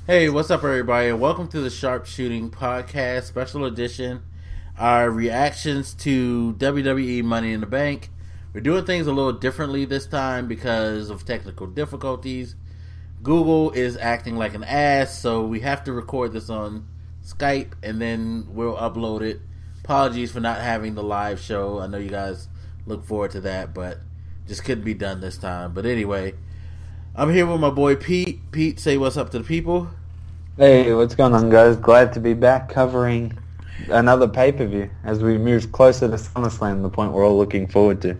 Hey, what's up, everybody? And welcome to the Sharpshooting Podcast Special Edition. Our reactions to WWE Money in the Bank. We're doing things a little differently this time because of technical difficulties. Google is acting like an ass, so we have to record this on Skype and then we'll upload it. Apologies for not having the live show. I know you guys look forward to that, but just couldn't be done this time. But anyway, I'm here with my boy Pete. Pete, say what's up to the people. Hey, what's going on, guys? Glad to be back covering another pay-per-view as we move closer to SummerSlam, the point we're all looking forward to.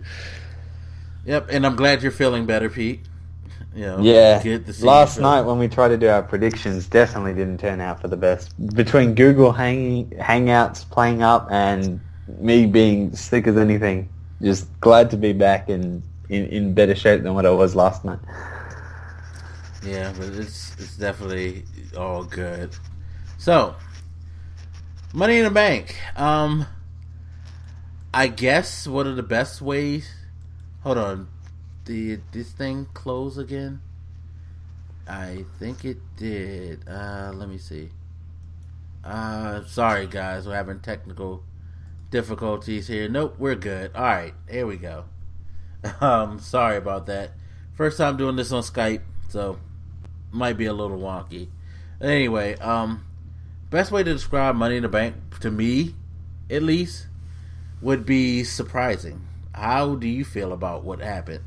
Yep, and I'm glad you're feeling better, Pete. Yeah, good to see last night when we tried to do our predictions definitely didn't turn out for the best. Between Google Hangouts playing up and me being sick as anything, just glad to be back in better shape than what I was last night. Yeah, but it's definitely all good. So, Money in the Bank. I guess one of the best ways. Hold on, did this thing close again? I think it did. Let me see. Sorry guys, we're having technical difficulties here. Nope, we're good. All right, here we go. Sorry about that. First time doing this on Skype, so might be a little wonky. Anyway, best way to describe Money in the Bank, to me at least, would be surprising. How do you feel about what happened?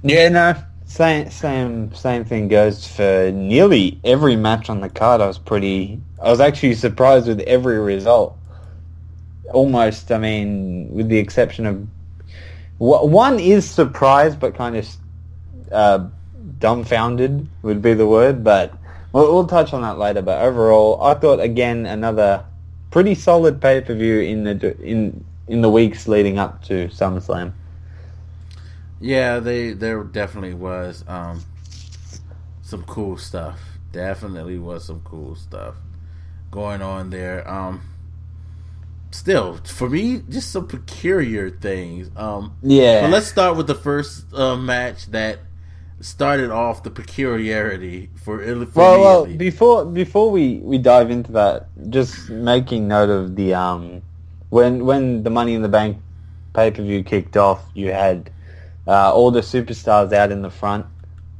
Yeah, no, same thing goes for nearly every match on the card. I was actually surprised with every result. Almost, I mean, with the exception of one is surprised, but kind of dumbfounded would be the word. But we'll touch on that later. But overall, I thought again another pretty solid pay-per-view in the weeks leading up to SummerSlam. Yeah, there definitely was some cool stuff. Definitely was some cool stuff going on there. Still, for me, just some peculiar things. Yeah. But let's start with the first match that started off the peculiarity for well, me. Before we dive into that, just making note of the when the Money in the Bank pay-per-view kicked off, you had all the superstars out in the front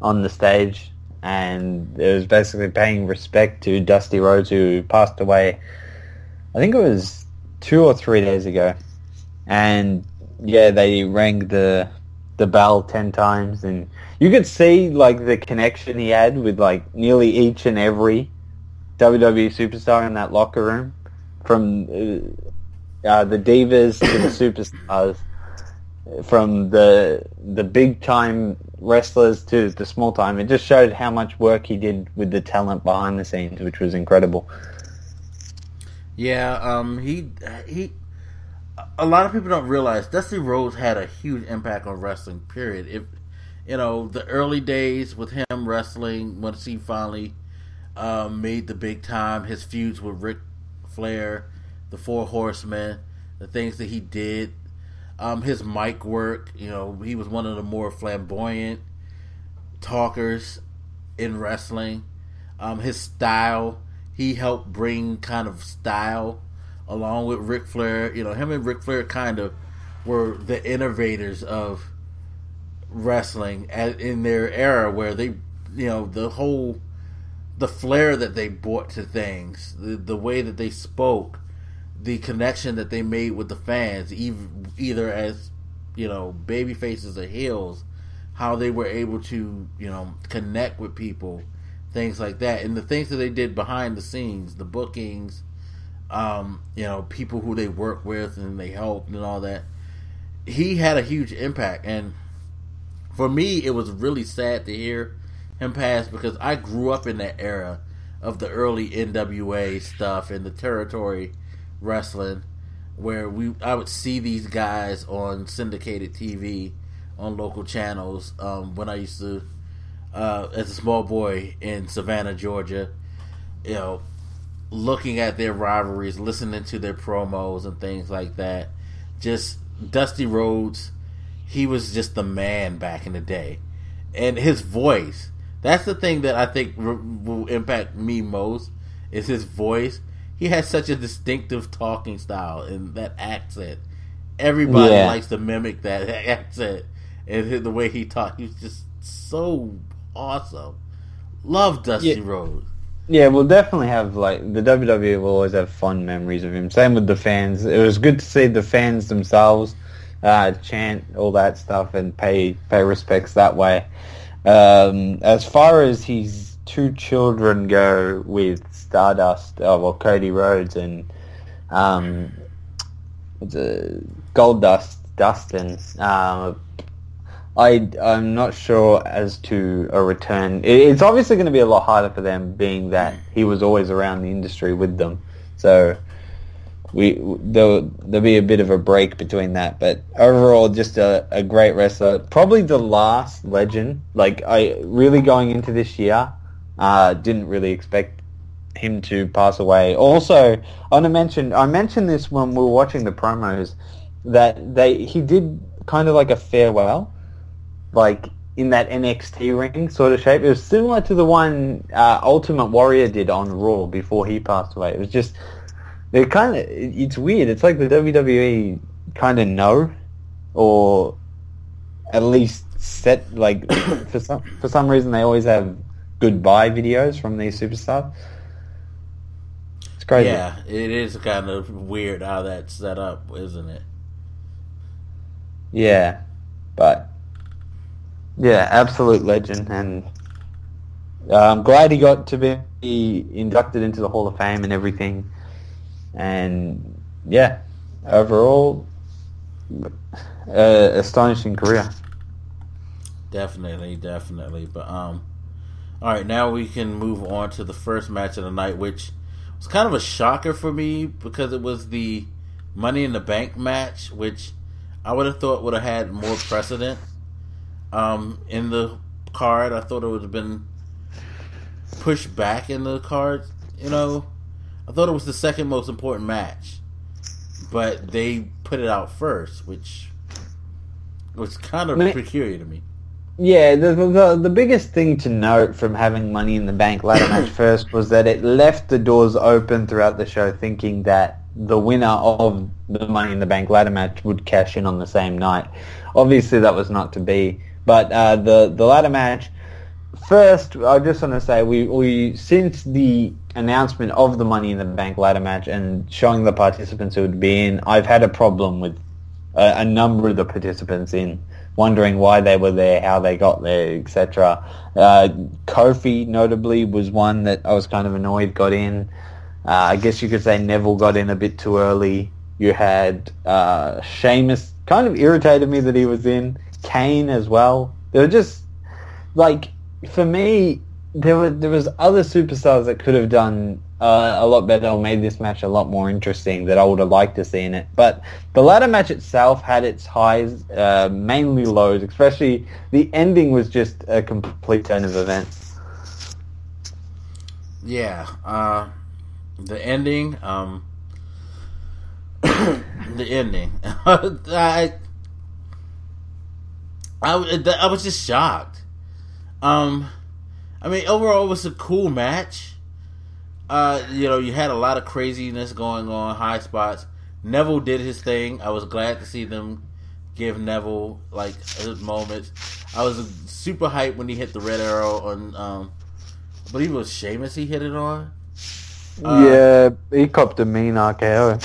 on the stage, and it was basically paying respect to Dusty Rhodes, who passed away, I think it was 2 or 3 days ago. And yeah, they rang the bell 10 times, and you could see like the connection he had with like nearly each and every WWE superstar in that locker room, from the Divas to the superstars, from the big time wrestlers to the small time. It just showed how much work he did with the talent behind the scenes, which was incredible. Yeah, he a lot of people don't realize Dusty Rhodes had a huge impact on wrestling, period. If the early days with him wrestling, once he finally made the big time, his feuds with Ric Flair, the Four Horsemen, the things that he did, his mic work, he was one of the more flamboyant talkers in wrestling. His style, he helped bring kind of style along with Ric Flair. Him and Ric Flair kind of were the innovators of wrestling in their era, where they, the flair that they brought to things, the way that they spoke, the connection that they made with the fans, either as baby faces or heels, how they were able to connect with people, things like that, and the things that they did behind the scenes, the bookings, people who they worked with and they helped and all that. He had a huge impact, and for me, it was really sad to hear him pass, because I grew up in that era of the early NWA stuff and the territory wrestling, where I would see these guys on syndicated TV on local channels when I used to, as a small boy in Savannah, Georgia, looking at their rivalries, listening to their promos and things like that. Just Dusty Rhodes, he was just the man back in the day. And his voice, That's the thing that I think will impact me most is his voice. He has such a distinctive talking style and that accent. Everybody likes to mimic that accent and the way he talks. He's just so awesome. Love Dusty Rhodes. Yeah, we'll definitely have, like, the WWE will always have fond memories of him. Same with the fans. It was good to see the fans themselves chant all that stuff and pay respects that way. As far as his two children go with Stardust, Cody Rhodes and Gold Dustin, I'm not sure as to a return. It's obviously going to be a lot harder for them, being that he was always around the industry with them. So there'll be a bit of a break between that. But overall, just a great wrestler. Probably the last legend. Like, I really going into this year, didn't really expect him to pass away. Also, I mentioned this when we were watching the promos, that he did kind of like a farewell, like in that NXT ring sort of shape. It was similar to the one Ultimate Warrior did on Raw before he passed away. It was just, it's weird. It's like the WWE kind of know, or at least set, like, for some reason they always have goodbye videos from these superstars. It's crazy. Yeah, it is kind of weird how that's set up, isn't it? Yeah, but yeah, absolute legend, and I'm glad he got to be inducted into the Hall of Fame and everything. And yeah, overall, astonishing career. Definitely. But all right, now we can move on to the first match of the night, which was kind of a shocker for me because it was the Money in the Bank match, which I would have thought would have had more precedent in the card. I thought it would have been pushed back in the card. You know, I thought it was the second most important match, but they put it out first, which was kind of peculiar to me. Yeah, the biggest thing to note from having Money in the Bank ladder match first was that it left the doors open throughout the show, thinking that the winner of the Money in the Bank ladder match would cash in on the same night. Obviously, that was not to be. But the ladder match, first, I just want to say, we since the announcement of the Money in the Bank ladder match and showing the participants who would be in, I've had a problem with a number of the participants in, wondering why they were there, how they got there, etc. Kofi, notably, was one that I was kind of annoyed got in. I guess you could say Neville got in a bit too early. You had Sheamus, kind of irritated me that he was in. Kane as well. They were just, like, for me, there was other superstars that could have done a lot better or made this match a lot more interesting that I would have liked to see in it. But the ladder match itself had its highs, mainly lows, especially the ending was just a complete turn of events. Yeah, the ending, the ending. I was just shocked. I mean, overall, it was a cool match. You had a lot of craziness going on, high spots. Neville did his thing. I was glad to see them give Neville, like, his moments. I was super hyped when he hit the red arrow on, I believe it was Sheamus he hit it on. Yeah, he copped a mean RKO.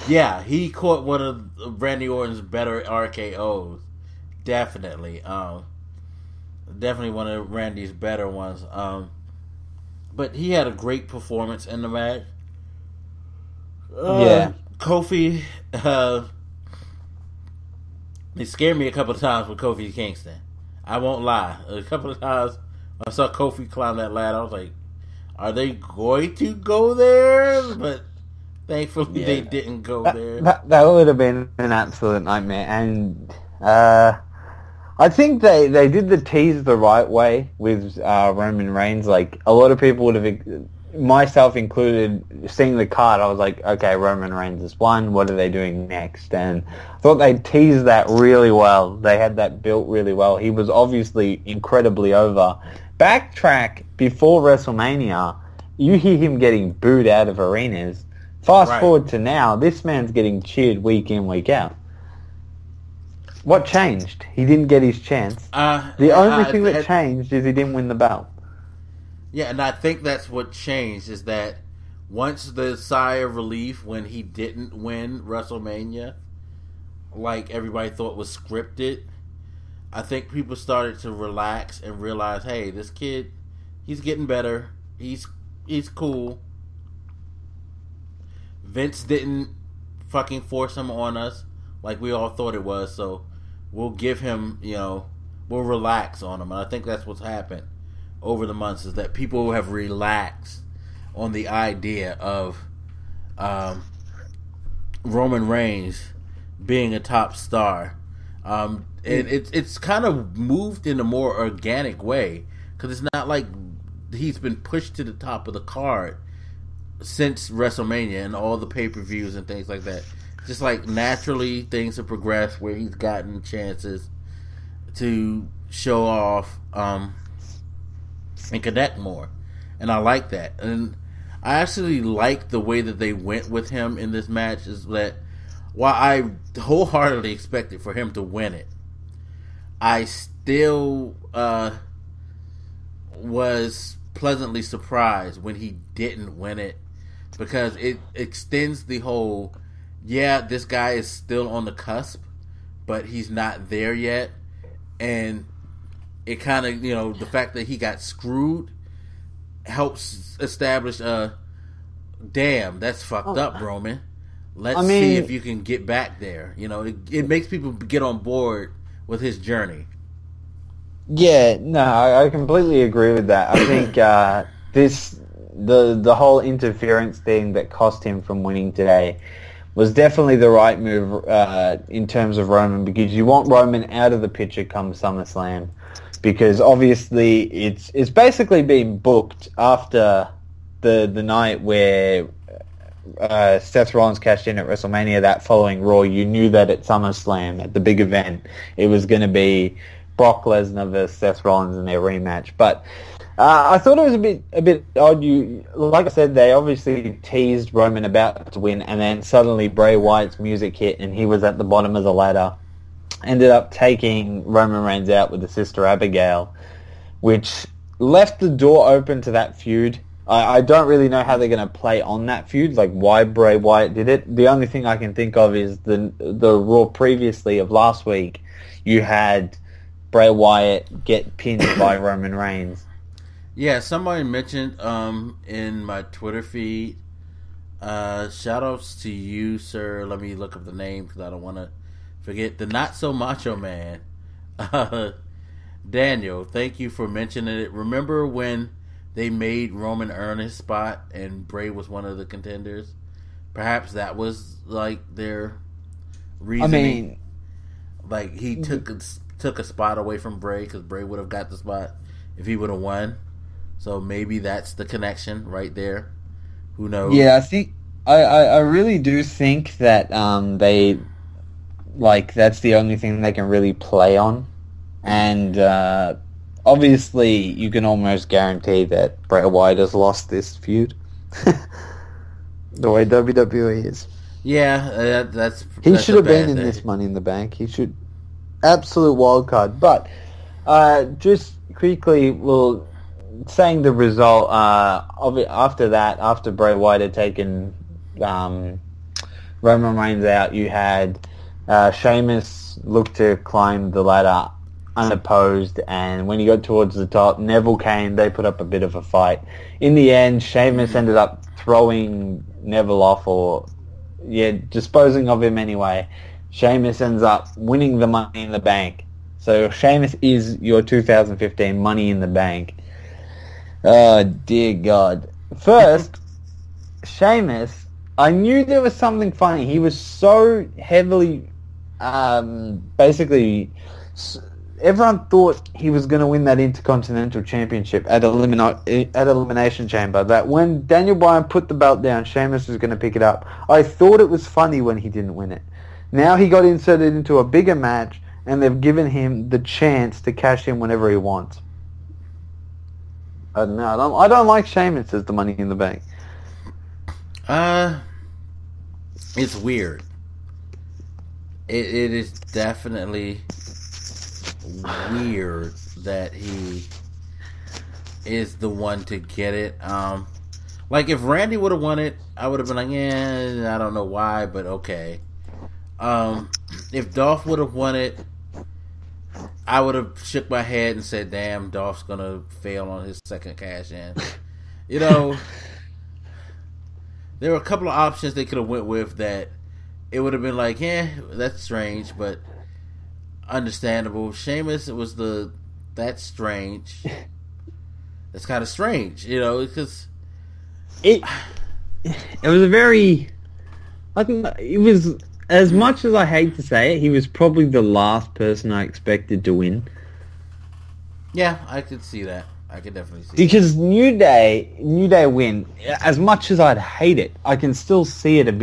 Yeah, he caught one of Randy Orton's better RKOs. Definitely. Definitely one of Randy's better ones. But he had a great performance in the match. Yeah. Kofi, he scared me a couple of times with Kofi Kingston. I won't lie. A couple of times I saw Kofi climb that ladder, I was like, are they going to go there? But thankfully they didn't go there. That would have been an absolute nightmare. And I think they did the tease the right way with Roman Reigns. Like, a lot of people would have, myself included, seeing the card, I was like, okay, Roman Reigns has won. What are they doing next? And I thought they teased that really well. They had that built really well. He was obviously incredibly over. Backtrack before WrestleMania, you hear him getting booed out of arenas. Fast forward to now, this man's getting cheered week in, week out. What changed? He didn't get his chance. The only thing that changed is he didn't win the belt. Yeah, and I think that's what changed, is that once the sigh of relief when he didn't win WrestleMania, like everybody thought was scripted, I think people started to relax and realize, hey, this kid, he's getting better. He's cool. Vince didn't fucking force him on us like we all thought it was, so we'll give him, we'll relax on him. And I think that's what's happened over the months, is that people have relaxed on the idea of Roman Reigns being a top star. And it's kind of moved in a more organic way, because it's not like he's been pushed to the top of the card since WrestleMania and all the pay-per-views and things like that. Just like naturally things have progressed where he's gotten chances to show off and connect more. And I like that. And I actually like the way that they went with him in this match, is that while I wholeheartedly expected for him to win it, I still was pleasantly surprised when he didn't win it, because it extends the whole, this guy is still on the cusp, but he's not there yet. And it kind of, the fact that he got screwed helps establish damn, that's fucked up, Roman. Let's see if you can get back there. It makes people get on board with his journey. Yeah, no, I completely agree with that. I think the whole interference thing that cost him from winning today was definitely the right move in terms of Roman, because you want Roman out of the picture come SummerSlam, because obviously it's basically been booked after the night where Seth Rollins cashed in at WrestleMania. That following Raw, you knew that at SummerSlam, at the big event, it was going to be Brock Lesnar versus Seth Rollins in their rematch. But I thought it was a bit odd. Like I said, they obviously teased Roman about to win, and then suddenly Bray Wyatt's music hit, and he was at the bottom of the ladder. Ended up taking Roman Reigns out with his sister Abigail, which left the door open to that feud. I don't really know how they're going to play on that feud, like why Bray Wyatt did it. The only thing I can think of is the Raw previously of last week. You had Bray Wyatt get pinned by Roman Reigns. Yeah, somebody mentioned in my Twitter feed, shout-outs to you, sir. Let me look up the name because I don't want to forget. The Not So Macho Man. Daniel, thank you for mentioning it. Remember when they made Roman earn his spot and Bray was one of the contenders? Perhaps that was like their reasoning. Like he took a spot away from Bray because Bray would have got the spot if he would have won. So maybe that's the connection right there. Who knows? Yeah, I think I really do think that they that's the only thing they can really play on, and obviously you can almost guarantee that Bray Wyatt has lost this feud. The way WWE is. Yeah, that's should have been in this Money in the Bank. He should. Absolute wild card. But just quickly, saying the result after that, after Bray Wyatt had taken Roman Reigns out, you had Sheamus look to climb the ladder unopposed, and when he got towards the top, Neville came. They put up a bit of a fight. In the end, Sheamus ended up throwing Neville off, or disposing of him anyway. Sheamus ends up winning the Money in the Bank. So Sheamus is your 2015 Money in the Bank. Oh, dear God. First, Sheamus, I knew there was something funny. He was so heavily, basically, everyone thought he was going to win that Intercontinental Championship at Elimination Chamber, that when Daniel Bryan put the belt down, Sheamus was going to pick it up. I thought it was funny when he didn't win it. Now he got inserted into a bigger match, and they've given him the chance to cash in whenever he wants. No, I don't like Sheamus as the Money in the Bank. It's weird. It is definitely weird that he is the one to get it. Like if Randy would have won it, I would have been like, yeah, I don't know why, but okay. If Dolph would have won it, I would have shook my head and said, damn, Dolph's gonna fail on his second cash in. You know, there were a couple of options they could have went with that it would have been like, yeah, that's strange, but understandable. Sheamus, it was that's strange. That's kind of strange, you know, because it was a very, I think it was, as much as I hate to say it, he was probably the last person I expected to win. Yeah, I could see that. I could definitely see because New Day win. As much as I'd hate it, I can still see it a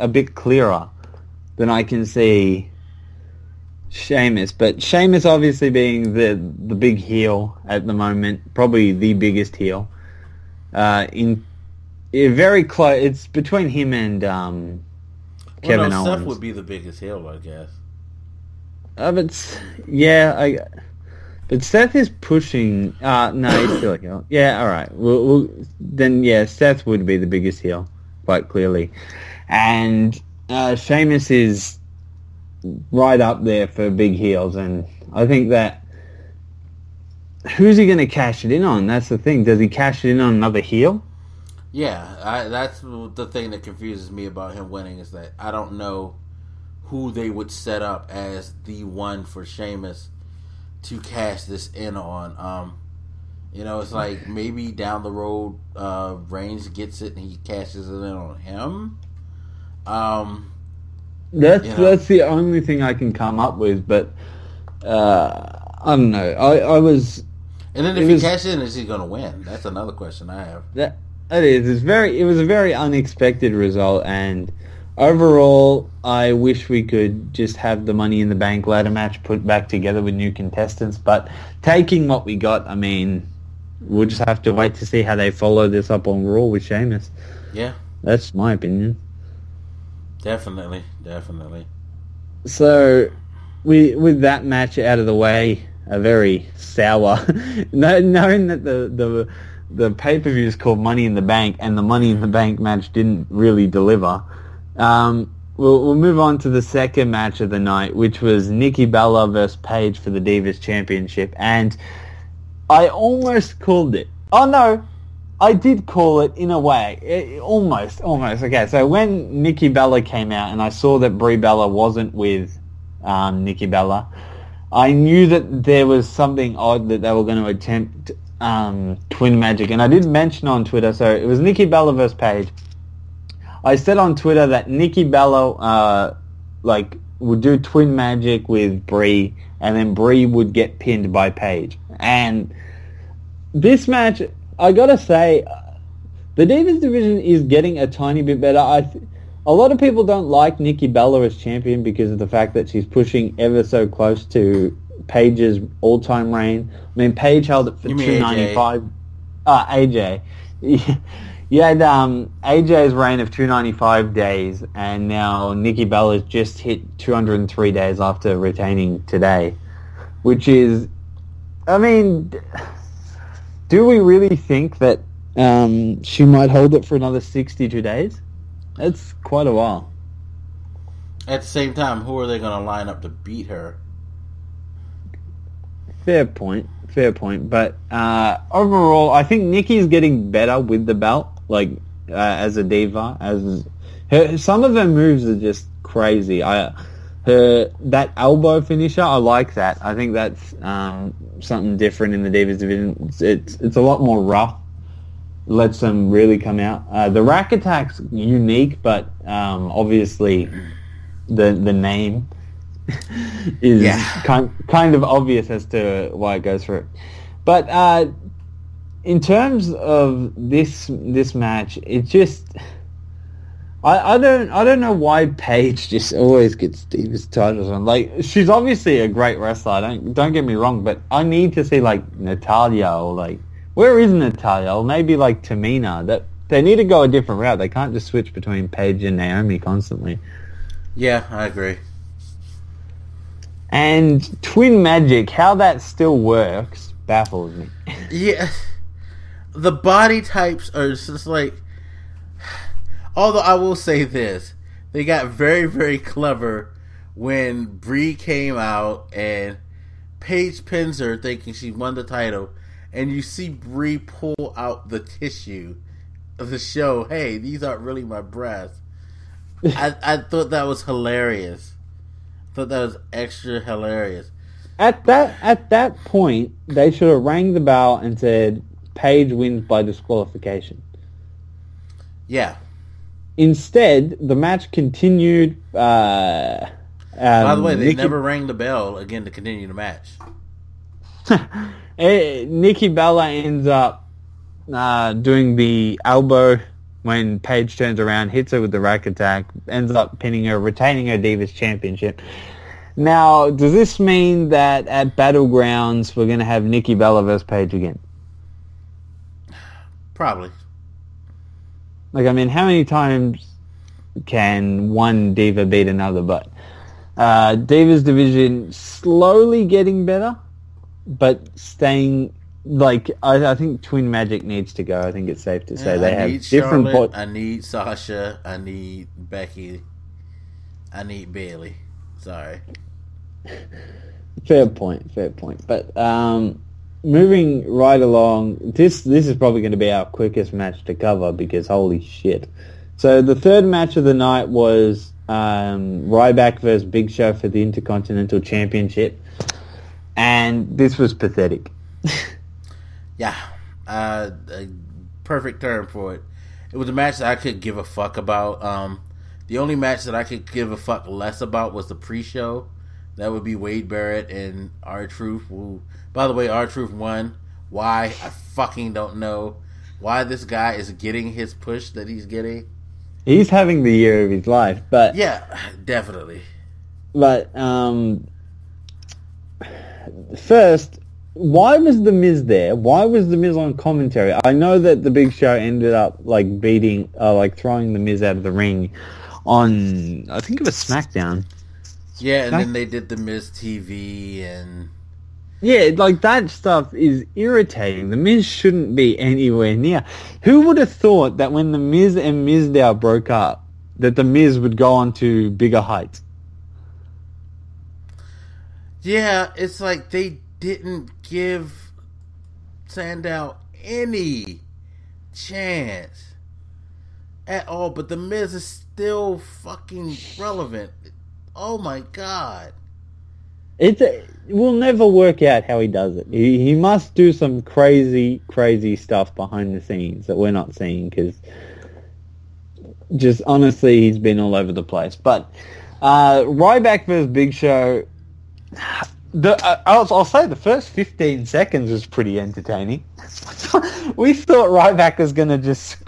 bit clearer than I can see Sheamus. But Sheamus obviously being the big heel at the moment, probably the biggest heel. Very close. It's between him and Kevin Owens. Seth would be the biggest heel, I guess. But Seth is pushing. No, he's still a heel. Yeah, all right. Then Seth would be the biggest heel, quite clearly, and Sheamus is right up there for big heels, and I think that who's he going to cash it in on? That's the thing. Does he cash it in on another heel? Yeah, that's the thing that confuses me about him winning is that I don't know who they would set up as the one for Sheamus to cash this in on. You know, it's like maybe down the road, Reigns gets it and he cashes it in on him. That's the only thing I can come up with, but I don't know. I was. And then if he cashes in, is he going to win? That's another question I have. It was a very unexpected result, and overall, I wish we could just have the Money in the Bank ladder match put back together with new contestants. But taking what we got, I mean, we'll just have to wait to see how they follow this up on Raw with Sheamus. Yeah, that's my opinion. Definitely. So, with that match out of the way, a very sour, knowing that the pay-per-view is called Money in the Bank, and the Money in the Bank match didn't really deliver. We'll move on to the second match of the night, which was Nikki Bella versus Paige for the Divas Championship, and I almost called it. Oh no, I did call it in a way. Almost. Okay, so when Nikki Bella came out and I saw that Brie Bella wasn't with Nikki Bella, I knew that there was something odd that they were going to attempt Twin Magic, and I did mention on Twitter, so it was Nikki Bella versus Paige. I said on Twitter that Nikki Bella would do Twin Magic with Brie, and then Brie would get pinned by Paige. And this match, I gotta say, the Divas division is getting a tiny bit better. A lot of people don't like Nikki Bella as champion because of the fact that she's pushing ever so close to Paige's all-time reign. I mean, Paige held it for 295. AJ. You had AJ's reign of 295 days, and now Nikki Bella's just hit 203 days after retaining today, which is, I mean, do we really think that she might hold it for another 62 days? That's quite a while. At the same time, who are they going to line up to beat her? Fair point. But overall, I think Nikki's getting better with the belt, as a diva. Some of her moves are just crazy. That elbow finisher, I like that. I think that's something different in the Divas division. It's a lot more rough. Lets them really come out. The rack attack's unique, but obviously the name is kind of obvious as to why it goes for it. But in terms of this match, it just I don't know why Paige just always gets Divas titles on. She's obviously a great wrestler. Don't get me wrong, but I need to see Natalia or Where is Natalya? Or maybe like Tamina. That they need to go a different route. They can't just switch between Paige and Naomi constantly. Yeah, I agree. And Twin Magic, how that still works, baffles me. Yeah. The body types are just like... Although I will say this. They got very, very clever when Brie came out and Paige pins her thinking she won the title. And you see Brie pull out the tissue of the show. Hey, these aren't really my breasts. I thought that was hilarious. I thought that was extra hilarious. At that point, they should have rang the bell and said, Paige wins by disqualification. Yeah. Instead, the match continued. By the way, they never rang the bell again to continue the match. Nikki Bella ends up doing the elbow when Paige turns around, hits her with the rack attack, ends up pinning her, retaining her Divas Championship. Now, does this mean that at Battlegrounds we're going to have Nikki Bella versus Paige again? Probably. Like, I mean, how many times can one diva beat another? But Divas division slowly getting better, but staying... Like, I think Twin Magic needs to go. I think it's safe to say they have different... Charlotte, I need Sasha. I need Becky. I need Bayley. Sorry. Fair point. But moving right along, this is probably going to be our quickest match to cover because holy shit. So the third match of the night was Ryback versus Big Show for the Intercontinental Championship. And this was pathetic. Yeah, a perfect term for it. It was a match that I could give a fuck about. The only match that I could give a fuck less about was the pre-show. That would be Wade Barrett and R-Truth. Who, by the way, R-Truth won. Why? I fucking don't know. Why this guy is getting his push that he's getting. He's having the year of his life, but... Yeah, definitely. But, first... Why was The Miz there? Why was The Miz on commentary? I know that the Big Show ended up like beating, throwing The Miz out of the ring on, I think it was SmackDown. Yeah, and then they did The Miz TV and... Yeah, like that stuff is irritating. The Miz shouldn't be anywhere near. Who would have thought that when The Miz and Mizdow broke up, that The Miz would go on to bigger heights? Yeah, it's like they didn't give Sandow any chance at all, but The Miz is still fucking relevant. Oh my god. It will never work out how he does it. He must do some crazy stuff behind the scenes that we're not seeing, because just honestly he's been all over the place. But Ryback vs. Big Show... I'll say the first 15 seconds was pretty entertaining. We thought Ryback was going to just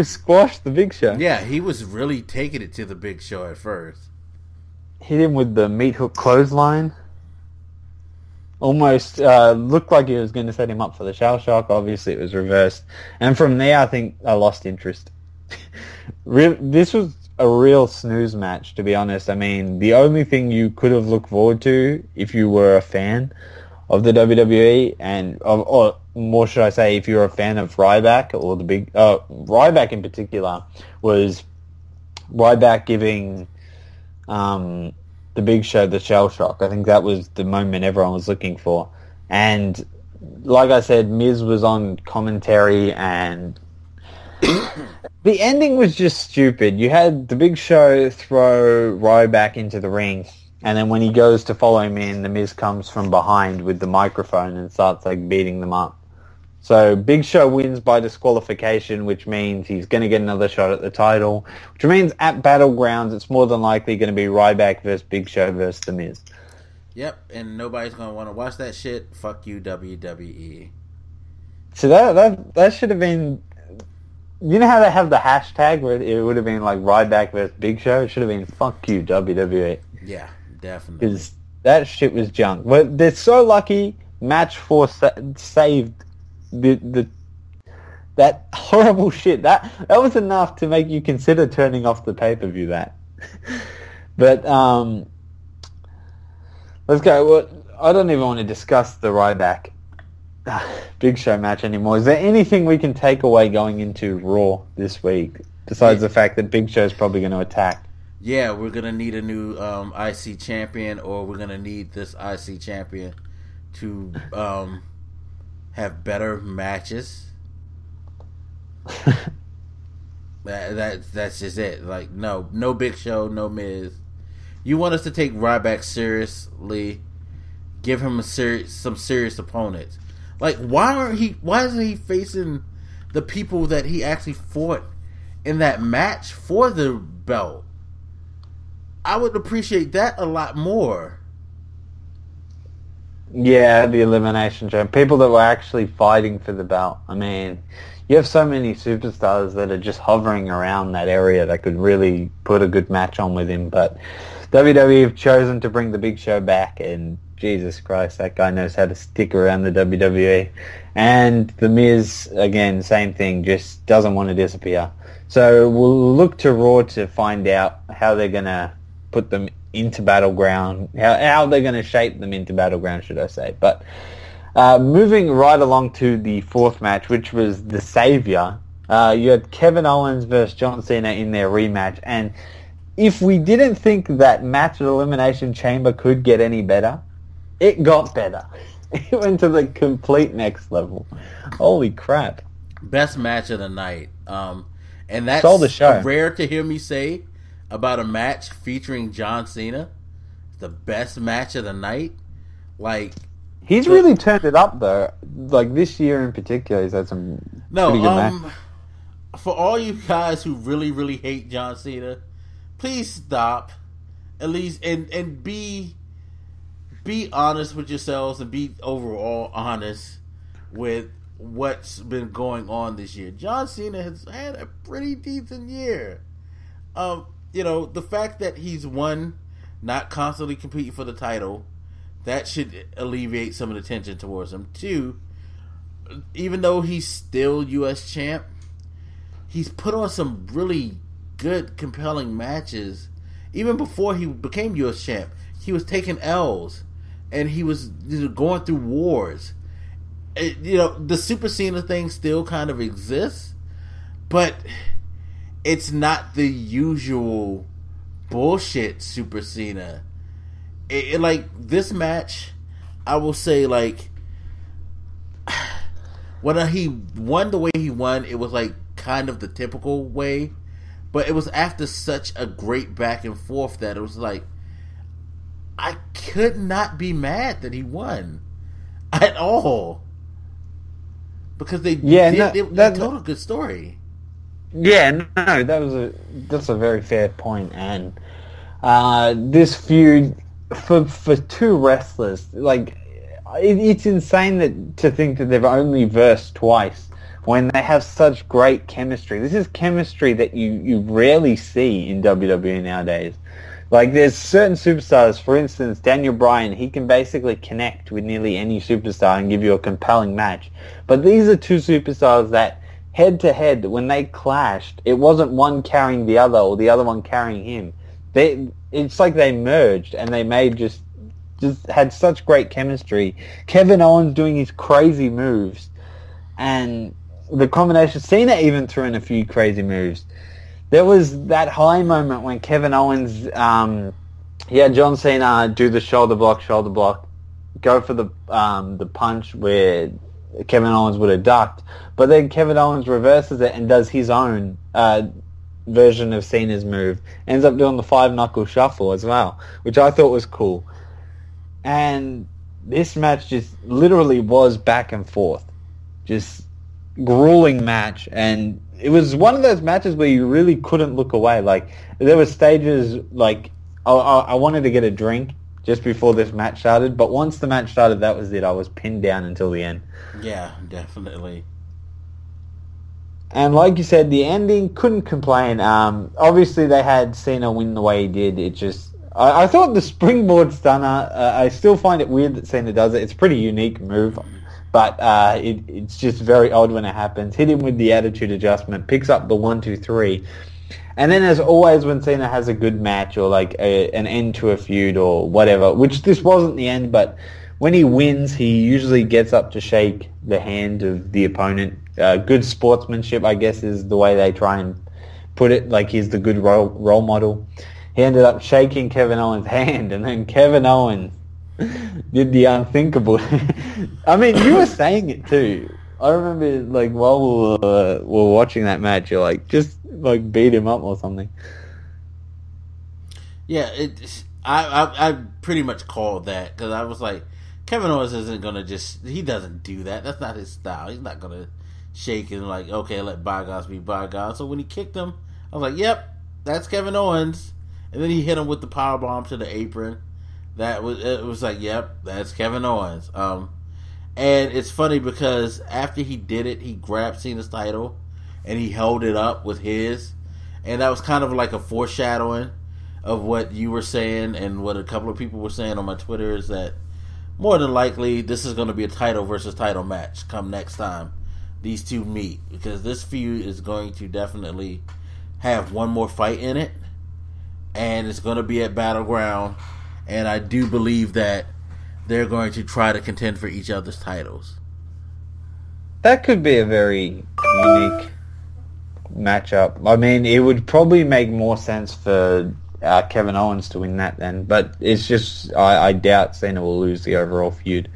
squash the Big Show. Yeah, he was really taking it to the Big Show at first. Hit him with the meat hook clothesline. Almost looked like he was going to set him up for the shell shock. Obviously, it was reversed. And from there, I think I lost interest. This was a real snooze match, to be honest. I mean, the only thing you could have looked forward to if you were a fan of the WWE, or more should I say, if you're a fan of Ryback, or the big Ryback in particular, was Ryback giving the Big Show the shell shock. I think that was the moment everyone was looking for. And like I said, Miz was on commentary, and the ending was just stupid. You had the Big Show throw Ryback into the ring, and then when he goes to follow him in, the Miz comes from behind with the microphone and starts like beating them up. So Big Show wins by disqualification, which means he's going to get another shot at the title, which means at Battlegrounds it's more than likely going to be Ryback versus Big Show versus The Miz. Yep, and nobody's going to want to watch that shit. Fuck you, WWE. So that should have been... You know how they have the hashtag where it would have been like Ryback versus Big Show? It should have been fuck you, WWE. Yeah, definitely. Because that shit was junk. But they're so lucky, match 4 saved that horrible shit, that was enough to make you consider turning off the pay-per-view. That, but let's go. Well, I don't even want to discuss the Ryback Big Show match anymore. Is there anything we can take away going into Raw this week besides the fact that Big Show is probably going to attack? Yeah, we're going to need a new IC champion, or we're going to need this IC champion to have better matches. That's just it. Like, no Big Show, no Miz. You want us to take Ryback seriously? Give him some serious opponents. Like, why isn't he facing the people that he actually fought in that match for the belt? I would appreciate that a lot more. Yeah, the Elimination Chamber. People that were actually fighting for the belt. I mean, you have so many superstars that are just hovering around that area that could really put a good match on with him. But WWE have chosen to bring the Big Show back, and Jesus Christ, that guy knows how to stick around the WWE. And The Miz, again, same thing, just doesn't want to disappear. So we'll look to Raw to find out how they're going to put them into Battleground, how they're going to shape them into Battleground, should I say. But moving right along to the fourth match, which was the Savior, you had Kevin Owens versus John Cena in their rematch. And if we didn't think that match at Elimination Chamber could get any better, it got better. It went to the complete next level. Holy crap. Best match of the night. And that's Stole the show. Rare to hear me say about a match featuring John Cena. The best match of the night. Like, he's really turned it up, though. Like, this year in particular, he's had some pretty good matches. For all you guys who really, really hate John Cena, please stop. At least, and be honest with yourselves, and be overall honest with what's been going on this year. John Cena has had a pretty decent year. The fact that he's not constantly competing for the title, that should alleviate some of the tension towards him. Two, even though he's still U.S. champ, he's put on some really good, compelling matches. Even before he became U.S. champ, he was taking L's, and he was going through wars. The Super Cena thing still kind of exists, but it's not the usual bullshit Super Cena. Like, this match, I will say, like, when he won the way he won, it was like kind of the typical way, but it was after such a great back and forth that it was like, I could not be mad that he won at all, because they told a good story. Yeah, no, that's a very fair point. And this feud for two wrestlers, like, it's insane to think that they've only versed twice when they have such great chemistry. This is chemistry that you rarely see in WWE nowadays. Like, there's certain superstars, for instance, Daniel Bryan, he can basically connect with nearly any superstar and give you a compelling match. But these are two superstars that, head-to-head, when they clashed, it wasn't one carrying the other or the other one carrying him. It's like they merged, and they made just had such great chemistry. Kevin Owens doing his crazy moves, and the combination, Cena even threw in a few crazy moves. There was that high moment when Kevin Owens, he had John Cena do the shoulder block, go for the punch where Kevin Owens would have ducked, but then Kevin Owens reverses it and does his own version of Cena's move. Ends up doing the 5-knuckle shuffle as well, which I thought was cool. And this match just literally was back and forth. Just grueling match, and it was one of those matches where you really couldn't look away. Like, there were stages, like, I wanted to get a drink just before this match started, but once the match started, that was it. I was pinned down until the end. Yeah, definitely. And like you said, the ending, couldn't complain. Obviously, they had Cena win the way he did. It just... I thought the springboard stunner, I still find it weird that Cena does it. It's a pretty unique move. but it's just very odd when it happens. Hit him with the attitude adjustment, picks up the 1-2-3. And then as always when Cena has a good match or like an end to a feud or whatever, which this wasn't the end, but when he wins, he usually gets up to shake the hand of the opponent. Good sportsmanship, I guess, is the way they try and put it, like he's the good role model. He ended up shaking Kevin Owens' hand, and then Kevin Owens did the unthinkable. I mean, you were saying it too. I remember, like, while we were watching that match, you're like, just like beat him up or something. Yeah, I pretty much called that because I was like, Kevin Owens isn't gonna he doesn't do that. That's not his style. He's not gonna shake and like, okay, let bygones be bygones. So when he kicked him, I was like, yep, that's Kevin Owens. And then he hit him with the powerbomb to the apron. It was like, yep, that's Kevin Owens. And it's funny because after he did it, he grabbed Cena's title and he held it up with his. And that was kind of like a foreshadowing of what you were saying and what a couple of people were saying on my Twitter, is that more than likely this is going to be a title versus title match come next time these two meet, because this feud is going to definitely have one more fight in it, and it's going to be at Battleground, and I do believe that they're going to try to contend for each other's titles. That could be a very unique matchup. I mean, it would probably make more sense for Kevin Owens to win that then, but it's just I doubt Cena will lose the overall feud.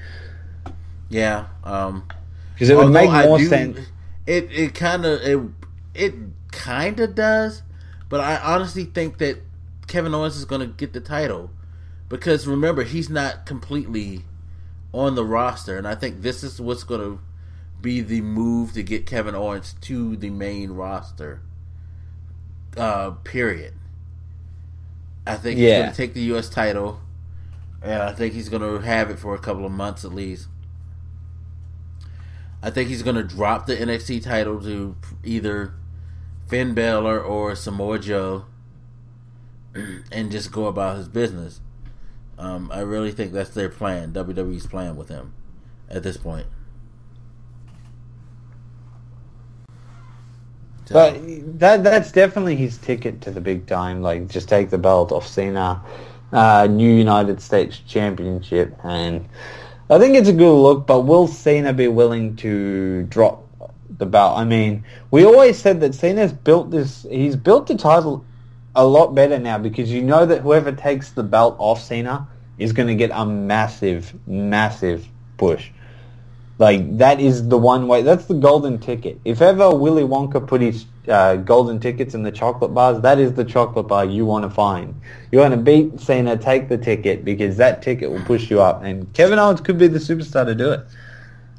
Yeah, because it would make more sense. It kind of does, but I honestly think that Kevin Owens is going to get the title. Because remember, he's not completely on the roster, and I think this is what's going to be the move to get Kevin Owens to the main roster. Period. I think he's going to take the U.S. title, and I think he's going to have it for a couple of months at least. I think he's going to drop the NXT title to either Finn Balor or Samoa Joe and just go about his business. I really think that's their plan, WWE's plan with him at this point. So. But that's definitely his ticket to the big time. Like, just take the belt off Cena, new United States Championship, and I think it's a good look. But will Cena be willing to drop the belt? I mean, we always said that Cena's built this. He's built the title a lot better now, because you know that whoever takes the belt off Cena is going to get a massive, massive push. Like, that is the one way. That's the golden ticket. If ever Willy Wonka put his golden tickets in the chocolate bars, that is the chocolate bar you want to find. You want to beat Cena, take the ticket, because that ticket will push you up. And Kevin Owens could be the superstar to do it.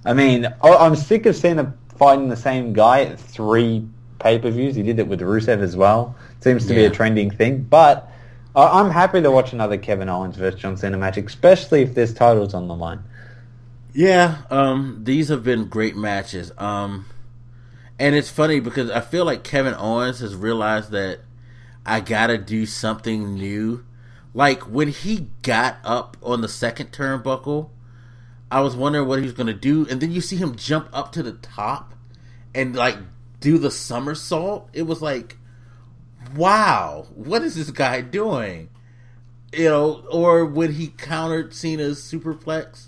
I mean, I'm sick of Cena fighting the same guy at 3 pay-per-views. He did it with Rusev as well. Seems to be a trending thing. But I'm happy to watch another Kevin Owens versus John Cena match, especially if there's titles on the line. Yeah, these have been great matches. And it's funny because I feel like Kevin Owens has realized that I gotta do something new. Like, when he got up on the second turnbuckle, I was wondering what he was gonna do, and then you see him jump up to the top and, like, do the somersault. It was like, wow, what is this guy doing? You know, or when he countered Cena's superplex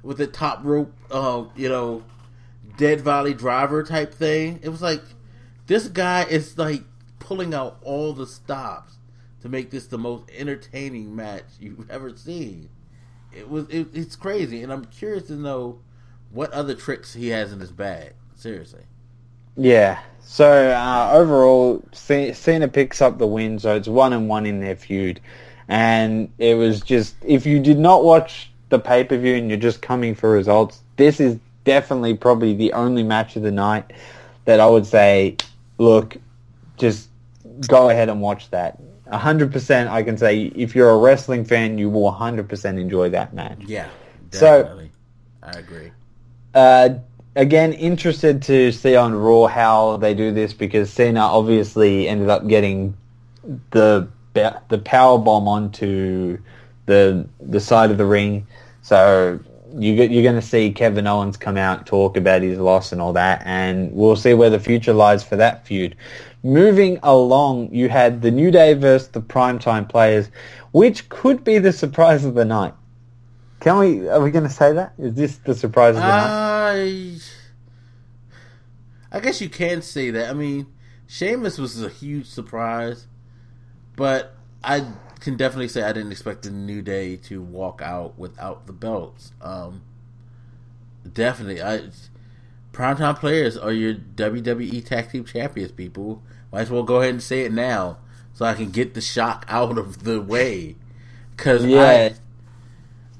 with the top rope, Dead Valley Driver type thing. It was like, this guy is like pulling out all the stops to make this the most entertaining match you've ever seen. It's crazy, and I'm curious to know what other tricks he has in his bag. Seriously. Yeah. So overall, Cena picks up the win, so it's 1-1 in their feud. And it was just, if you did not watch the pay-per-view and you're just coming for results, this is definitely probably the only match of the night that I would say, look, just go ahead and watch that. 100% I can say, if you're a wrestling fan, you will 100% enjoy that match. Yeah, definitely. So, I agree. Again, interested to see on Raw how they do this, because Cena obviously ended up getting the power bomb onto the side of the ring. So you're going to see Kevin Owens come out and talk about his loss and all that, and we'll see where the future lies for that feud. Moving along, you had the New Day versus the Primetime Players, which could be the surprise of the night. Are we going to say that? Is this the surprise of the night? I guess you can say that. I mean, Sheamus was a huge surprise, but I can definitely say I didn't expect the New Day to walk out without the belts. Definitely. Primetime Players are your WWE Tag Team Champions, people. Might as well go ahead and say it now so I can get the shock out of the way. Because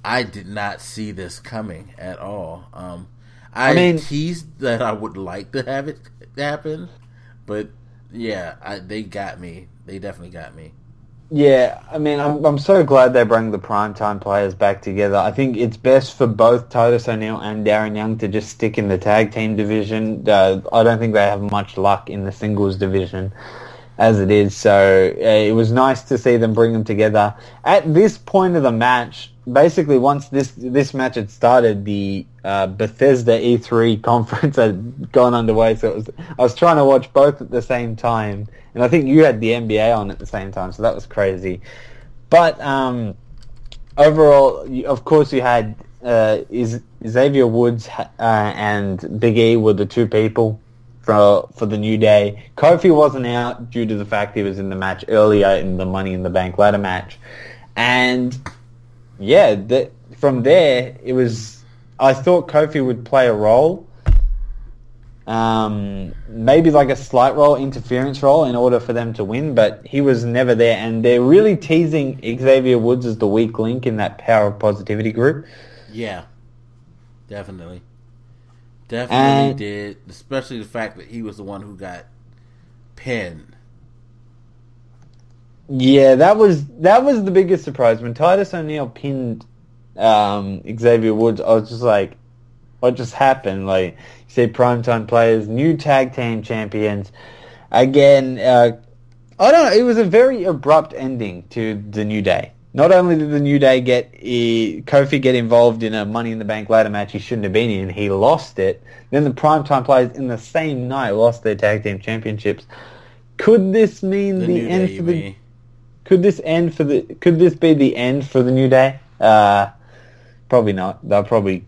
I did not see this coming at all. I mean, teased that I would like to have it happen, but yeah, they got me. They definitely got me. Yeah, I mean, I'm so glad they bring the Primetime Players back together. I think it's best for both Titus O'Neil and Darren Young to just stick in the tag team division. I don't think they have much luck in the singles division as it is, so it was nice to see them bring them together. At this point of the match, basically once this match had started, the Bethesda E3 conference had gone underway, so I was trying to watch both at the same time, and I think you had the NBA on at the same time, so that was crazy. But overall, of course, you had Xavier Woods and Big E were the two people for the New Day. Kofi wasn't out due to the fact he was in the match earlier in the Money in the Bank ladder match. And yeah, from there, I thought Kofi would play a role. Maybe like a slight role, interference role, in order for them to win, but he was never there. And they're really teasing Xavier Woods as the weak link in that Power of Positivity group. Yeah, definitely. Definitely did, especially the fact that he was the one who got pinned. Yeah, that was the biggest surprise. When Titus O'Neil pinned Xavier Woods, I was just like, what just happened? Like, you see Primetime Players, new tag team champions. Again, I don't know, it was a very abrupt ending to the New Day. Not only did the New Day Kofi get involved in a Money in the Bank ladder match he shouldn't have been in, he lost it. Then the Primetime Players in the same night lost their tag team championships. Could this mean the end for the? Could this be the end for the New Day? Probably not. They'll probably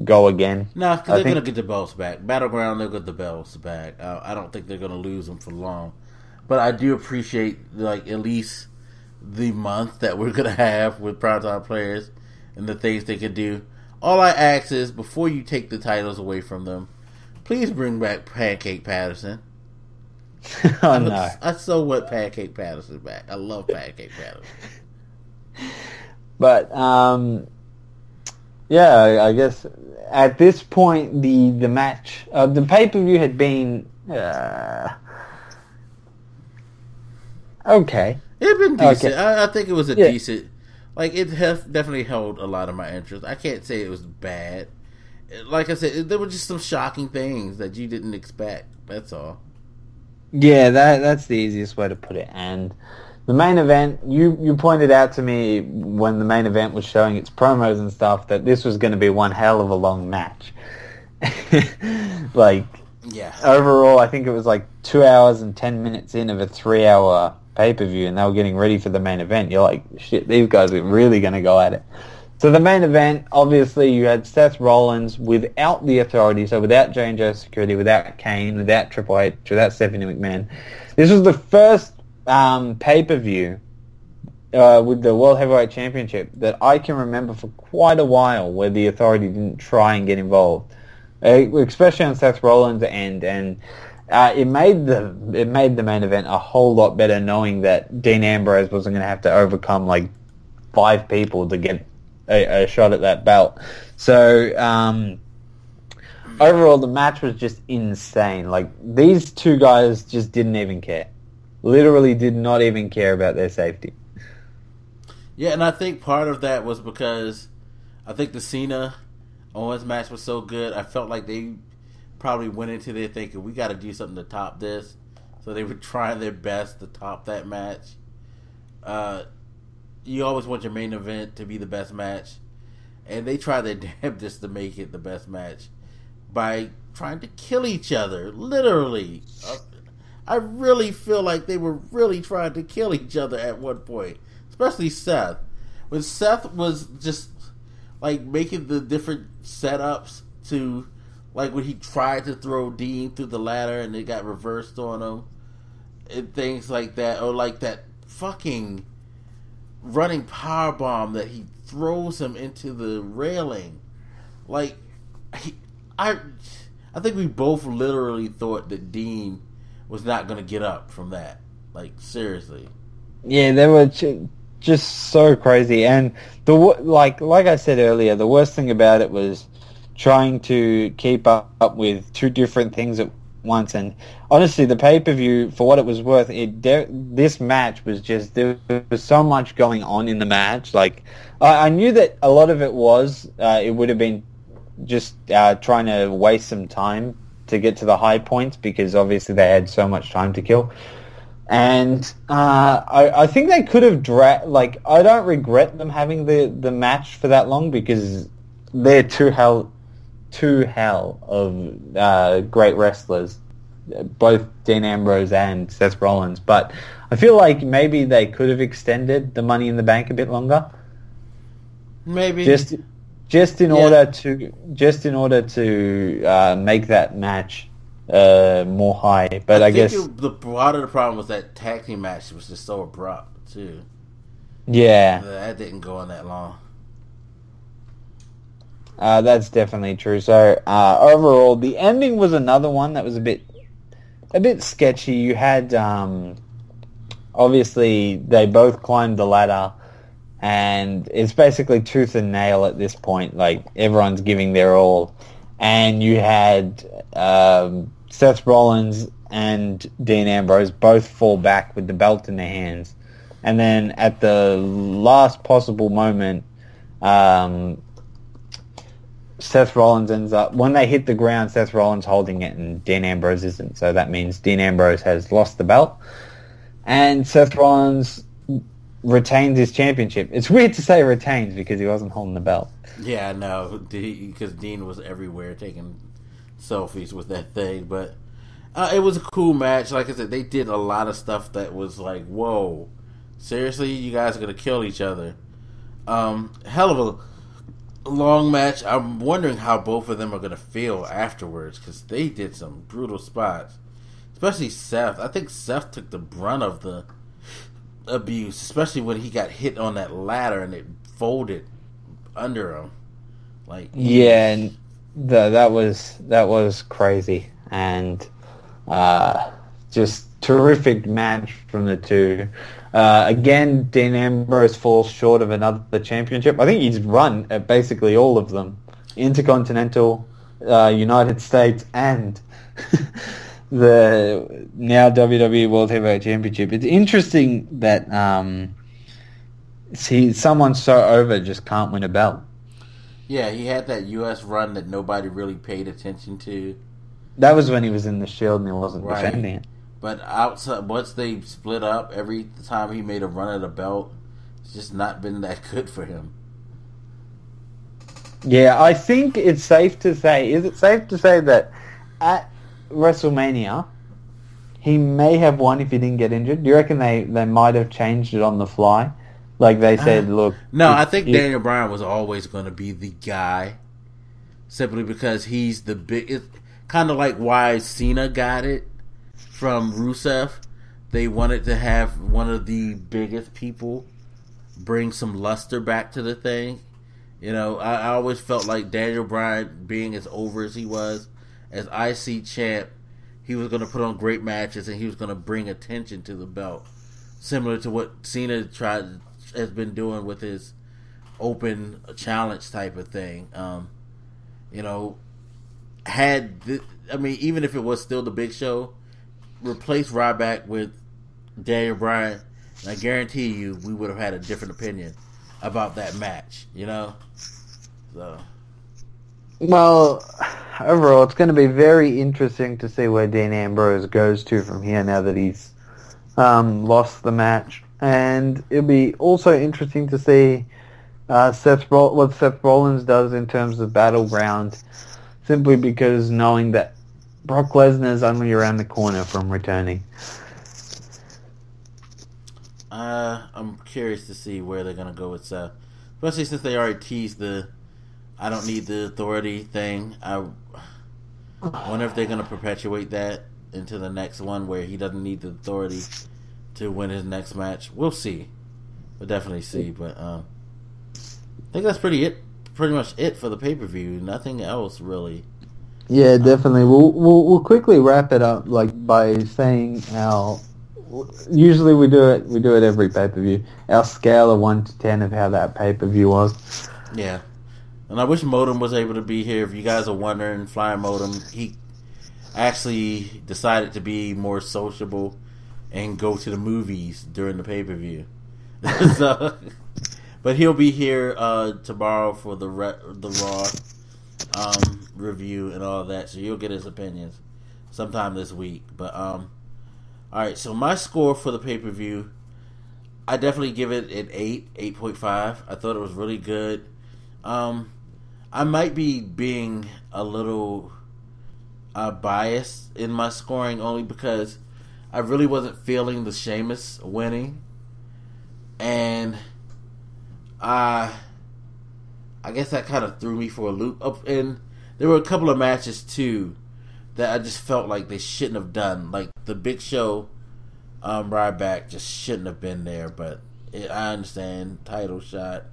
go again. No, because they're going to get the belts back. Battleground, they'll get the belts back. I don't think they're going to lose them for long. But I do appreciate, like, at least the month that we're going to have with Primetime Players and the things they can do. All I ask is, before you take the titles away from them, please bring back Pancake Patterson. Oh, no. I so want Pancake Patterson back. I love Pancake Patterson. But, yeah, I guess at this point, the match, the pay-per-view had been okay. It had been decent. Okay. I think it was a decent... Like, it definitely held a lot of my interest. I can't say it was bad. Like I said, there were just some shocking things that you didn't expect. That's all. Yeah, that's the easiest way to put it. And the main event, you pointed out to me when the main event was showing its promos and stuff that this was going to be one hell of a long match. Like, yeah. Overall, I think it was like 2 hours and 10 minutes in of a 3-hour pay-per-view, and they were getting ready for the main event. You're like, shit, these guys are really going to go at it. So the main event, obviously, you had Seth Rollins without the Authority, so without J&J Security, without Kane, without Triple H, without Stephanie McMahon. This was the first pay-per-view with the World Heavyweight Championship that I can remember for quite a while where the Authority didn't try and get involved, especially on Seth Rollins' end. And it made the main event a whole lot better, knowing that Dean Ambrose wasn't going to have to overcome like 5 people to get a shot at that belt. So overall, the match was just insane. Like, these two guys just didn't even care. Literally did not even care about their safety. Yeah, and I think part of that was because I think the Cena Owens match was so good. I felt like they probably went into there thinking, we got to do something to top this. So they were trying their best to top that match. You always want your main event to be the best match. and they tried their damnedest to make it the best match by trying to kill each other, literally. I really feel like they were really trying to kill each other at one point, especially Seth. When Seth was just like making the different setups to, like when he tried to throw Dean through the ladder and it got reversed on him, and things like that, or like that fucking running power bomb that he throws him into the railing. Like, I think we both literally thought that Dean was not going to get up from that. Like, seriously. Yeah, they were just so crazy. And like I said earlier, the worst thing about it was trying to keep up with two different things at once. And honestly, the pay-per-view, for what it was worth, this match was just, there was so much going on in the match. Like, I knew that a lot of it was, it would have been just trying to waste some time to get to the high points, because obviously they had so much time to kill. And I think they could have I don't regret them having the match for that long, because they're two hell of great wrestlers, both Dean Ambrose and Seth Rollins. But I feel like maybe they could have extended the Money in the Bank a bit longer. Maybe just in order to make that match more high. But I guess part of the problem was that tag team match was just so abrupt too. Yeah, that didn't go on that long. That's definitely true. So overall, the ending was another one that was a bit sketchy. You had obviously they both climbed the ladder, and it's basically tooth and nail at this point. Like, everyone's giving their all, and you had Seth Rollins and Dean Ambrose both fall back with the belt in their hands, and then at the last possible moment, Seth Rollins ends up, when they hit the ground, Seth Rollins holding it and Dean Ambrose isn't. So that means Dean Ambrose has lost the belt, and Seth Rollins retains his championship. It's weird to say retains because he wasn't holding the belt. Yeah, I know, because Dean was everywhere taking selfies with that thing. But it was a cool match. Like I said, they did a lot of stuff that was like, whoa, seriously, you guys are going to kill each other. Hell of a long match. I'm wondering how both of them are going to feel afterwards, because they did some brutal spots. Especially Seth. I think Seth took the brunt of the abuse, especially when he got hit on that ladder and it folded under him. Like, yeah, and that was crazy, and just terrific match from the two. Again, Dean Ambrose falls short of another championship. I think he's run at basically all of them: Intercontinental, United States, and the now WWE World Heavyweight Championship. It's interesting that someone so over just can't win a belt. Yeah, he had that U.S. run that nobody really paid attention to. That was when he was in the Shield and he wasn't defending it. But outside, once they split up, every time he made a run at a belt, it's just not been that good for him. Yeah, I think it's safe to say. Is it safe to say that at WrestleMania, he may have won if he didn't get injured? Do you reckon they might have changed it on the fly? Like they said, look... No, I think Daniel Bryan was always going to be the guy, simply because he's the big... It's kind of like why Cena got it from Rusev. They wanted to have one of the biggest people bring some luster back to the thing. You know, I always felt like Daniel Bryan, being as over as he was, as IC champ, he was going to put on great matches and he was going to bring attention to the belt, similar to what Cena has been doing with his open challenge type of thing. You know, even if it was still the Big Show, replace Ryback with Daniel Bryan, and I guarantee you we would have had a different opinion about that match. You know, so. Well, overall, it's going to be very interesting to see where Dean Ambrose goes to from here now that he's lost the match. And it'll be also interesting to see what Seth Rollins does in terms of Battleground, simply because knowing that Brock Lesnar's only around the corner from returning. I'm curious to see where they're gonna go with Seth, especially since they already teased the "I don't need the authority" thing. I wonder if they're gonna perpetuate that into the next one where he doesn't need the authority to win his next match. We'll see. We'll definitely see. But I think that's pretty much it for the pay-per-view. Nothing else really. Yeah, definitely. We'll quickly wrap it up by saying our. Usually we do it every pay-per-view. Our scale of 1 to 10 of how that pay-per-view was. Yeah. And I wish Modem was able to be here. If you guys are wondering, Flying Modem, he actually decided to be more sociable and go to the movies during the pay-per-view. So, but he'll be here tomorrow for the Raw review and all that. So you'll get his opinions sometime this week. But alright, so my score for the pay-per-view, I definitely give it an 8.5. I thought it was really good. I might be being a little biased in my scoring only because I really wasn't feeling the Sheamus winning. And I guess that kind of threw me for a loop. And there were a couple of matches too that I just felt like they shouldn't have done. Like the Big Show Ryback just shouldn't have been there. But I understand, title shot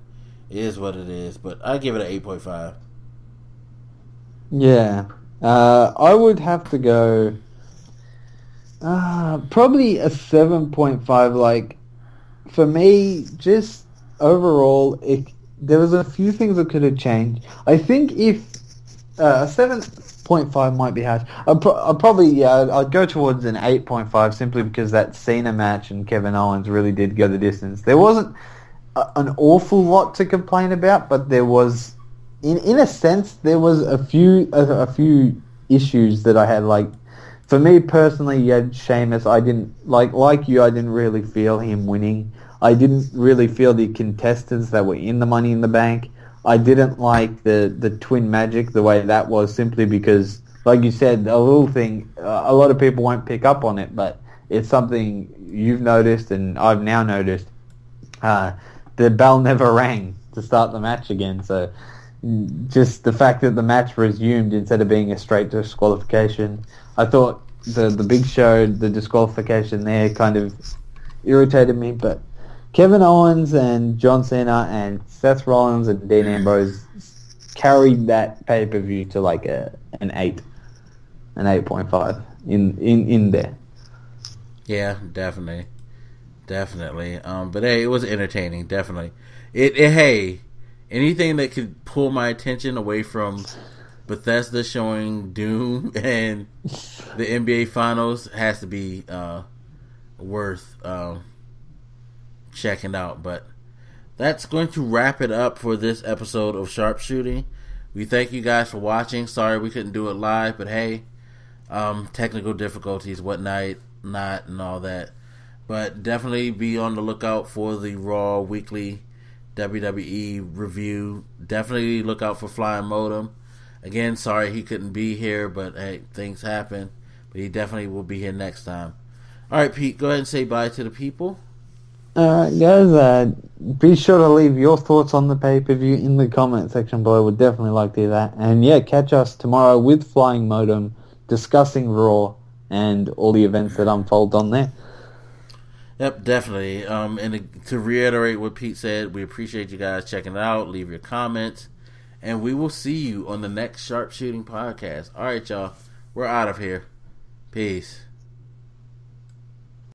is what it is. But I give it an 8.5. Yeah, I would have to go probably a 7.5. Like for me, just overall, there was a few things that could have changed. I think if a 7.5 might be harsh. I'd go towards an 8.5 simply because that Cena match and Kevin Owens really did go the distance. There wasn't an awful lot to complain about, but there was, in a sense, there was a few issues that I had. Like for me personally, you had Sheamus. I didn't like you. I didn't really feel him winning. I didn't really feel the contestants that were in the Money in the Bank. I didn't like the Twin Magic the way that was, simply because, like you said, a little thing, a lot of people won't pick up on it, but it's something you've noticed and I've now noticed. The bell never rang to start the match again, so just the fact that the match resumed instead of being a straight disqualification, I thought the Big Show, the disqualification there kind of irritated me, but Kevin Owens and John Cena and Seth Rollins and Dean Ambrose carried that pay-per-view to like an 8, an 8.5 in there. Yeah, definitely. But hey, it was entertaining, definitely. Hey, anything that could pull my attention away from Bethesda showing Doom and the NBA Finals has to be worth checking out. But that's going to wrap it up for this episode of Sharpshooting. We thank you guys for watching. Sorry we couldn't do it live, but hey, technical difficulties, whatnot, and all that. But definitely be on the lookout for the Raw Weekly WWE review. Definitely look out for Flying Modem. Again, sorry he couldn't be here, but hey, things happen. But he definitely will be here next time. Alright, Pete, go ahead and say bye to the people. Guys, be sure to leave your thoughts on the pay-per-view in the comment section below. We'd definitely like to hear that. And yeah, catch us tomorrow with Flying Modem, discussing Raw and all the events that unfold on there. Yep, definitely. And to reiterate what Pete said, we appreciate you guys checking it out. Leave your comments. And we will see you on the next Sharpshooting podcast. All right, y'all. We're out of here. Peace.